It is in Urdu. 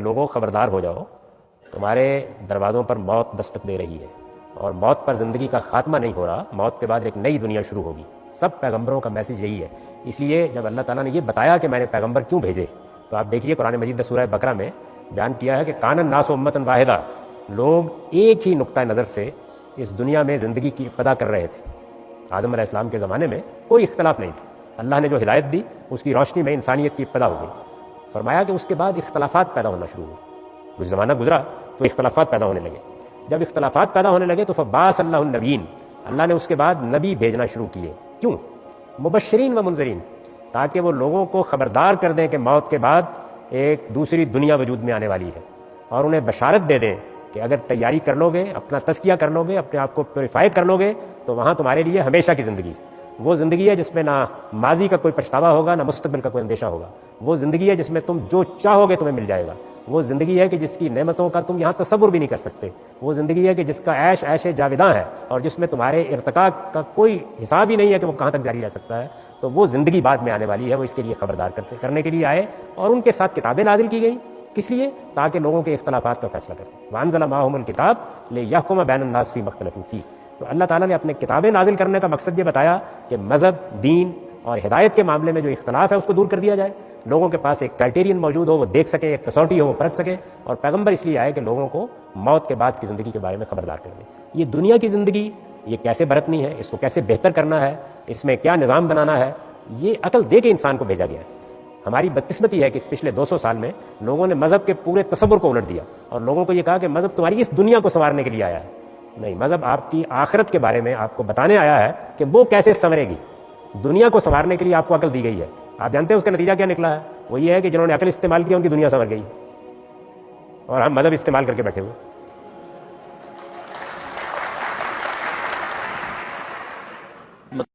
لوگوں خبردار ہو جاؤ، تمہارے دروازوں پر موت دستک دے رہی ہے، اور موت پر زندگی کا خاتمہ نہیں ہو رہا، موت کے بعد ایک نئی دنیا شروع ہوگی۔ سب پیغمبروں کا میسج یہی ہے۔ اس لیے جب اللہ تعالیٰ نے یہ بتایا کہ میں نے پیغمبر کیوں بھیجے، تو آپ دیکھیے قرآن مجید نے سورہ بقرہ میں بیان کیا ہے کہ کان الناس امۃ واحدہ، لوگ ایک ہی نقطۂ نظر سے اس دنیا میں زندگی کی ابتدا کر رہے تھے۔ آدم علیہ السلام کے زمانے میں کوئی اختلاف نہیں تھا، اللہ نے جو ہدایت دی اس کی روشنی میں انسانیت کی ابتدا ہو گئی۔ فرمایا کہ اس کے بعد اختلافات پیدا ہونا شروع ہوئے، کچھ زمانہ گزرا تو اختلافات پیدا ہونے لگے۔ جب اختلافات پیدا ہونے لگے تو فبعث اللہ النبیین، اللہ نے اس کے بعد نبی بھیجنا شروع کیے۔ کیوں؟ مبشرین و منذرین، تاکہ وہ لوگوں کو خبردار کر دیں کہ موت کے بعد ایک دوسری دنیا وجود میں آنے والی ہے، اور انہیں بشارت دے دیں کہ اگر تیاری کر لو گے، اپنا تزکیہ کر لو گے، اپنے آپ کو پیوریفائی کر لو گے، تو وہاں تمہارے لیے ہمیشہ کی زندگی، وہ زندگی ہے جس میں نہ ماضی کا کوئی پچھتاوا ہوگا، نہ مستقبل کا کوئی اندیشہ ہوگا۔ وہ زندگی ہے جس میں تم جو چاہو گے تمہیں مل جائے گا۔ وہ زندگی ہے کہ جس کی نعمتوں کا تم یہاں تصور بھی نہیں کر سکتے۔ وہ زندگی ہے کہ جس کا عیش عیش جاویداں ہے، اور جس میں تمہارے ارتقاء کا کوئی حساب ہی نہیں ہے کہ وہ کہاں تک جاری رہ سکتا ہے۔ تو وہ زندگی بعد میں آنے والی ہے، وہ اس کے لیے خبردار کرنے کے لیے آئے، اور ان کے ساتھ کتابیں نازل کی گئیں۔ کس لیے؟ تاکہ لوگوں کے اختلافات کا فیصلہ کریں۔ وَأَنزَلَ مَعَهُمُ الْكِتَابَ لِيَحْكُمَ بَيْنَ النَّاسِ فِيمَا اخْتَلَفُوا فِيهِ۔ تو اللہ تعالیٰ نے اپنے کتابیں نازل کرنے کا مقصد یہ بتایا کہ مذہب، دین اور ہدایت کے معاملے میں جو اختلاف ہے اس کو دور کر دیا جائے، لوگوں کے پاس ایک کرائٹیرین موجود ہو، وہ دیکھ سکے، ایک کسوٹی ہو، وہ پرکھ سکے۔ اور پیغمبر اس لیے آئے کہ لوگوں کو موت کے بعد کی زندگی کے بارے میں خبردار کر دیں۔ یہ دنیا کی زندگی یہ کیسے برتنی ہے، اس کو کیسے بہتر کرنا ہے، اس میں کیا نظام بنانا ہے، یہ عقل دے کے انسان کو بھیجا گیا ہے۔ ہماری بدقسمتی ہے کہ اس پچھلے 200 سال میں لوگوں نے مذہب کے پورے تصور کو الٹ دیا، اور لوگوں کو یہ کہا کہ مذہب تمہاری اس دنیا کو سنوارنے کے لیے آیا ہے۔ نہیں، مذہب آپ کی آخرت کے بارے میں آپ کو بتانے آیا ہے کہ وہ کیسے سنورے گی۔ دنیا کو سنوارنے کے لیے آپ کو عقل دی گئی ہے۔ آپ جانتے ہیں اس کا نتیجہ کیا نکلا ہے؟ وہ یہ ہے کہ جنہوں نے عقل استعمال کیا ان کی دنیا سنور گئی، اور ہم مذہب استعمال کر کے بیٹھے ہوئے۔